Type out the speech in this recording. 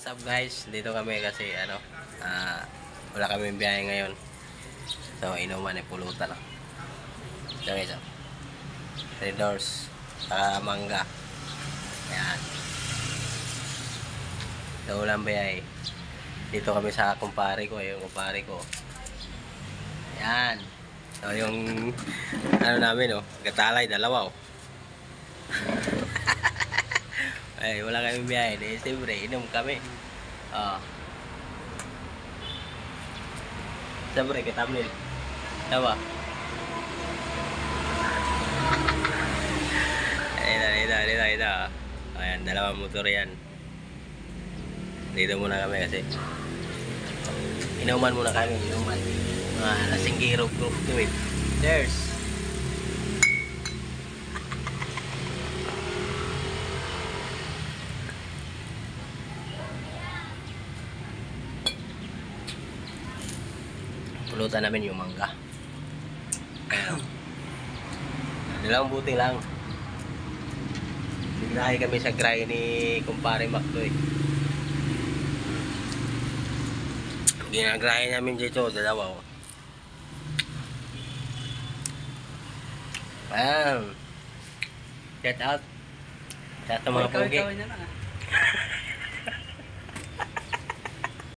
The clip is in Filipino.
What's up guys? Dito kami kasi wala kami biyahe ngayon. So inuman ay pulutan lang. So guys, Red Doors, mangga. Ayan. So walang biyahe. Dito kami sa kumpare ko, yung kumpare ko. Ayan. So yung namin gatalay, dalawa Ay, wala kami biyahe. Eh, siyempre, inom kami. Siyempre, katamil. Tama. Ito. Ayan, dalawang motor yan. Dito muna kami kasi inuman muna kami. Mga lasinggiro group to it. Cheers! Pulutan namin yung mangga. Ayan. Dalawang buti lang. Biglahe kami sa gray ni kumpare Macdo Ginagrahe namin dito, dalawa Ayan. Shout out. Shout out mga pogi.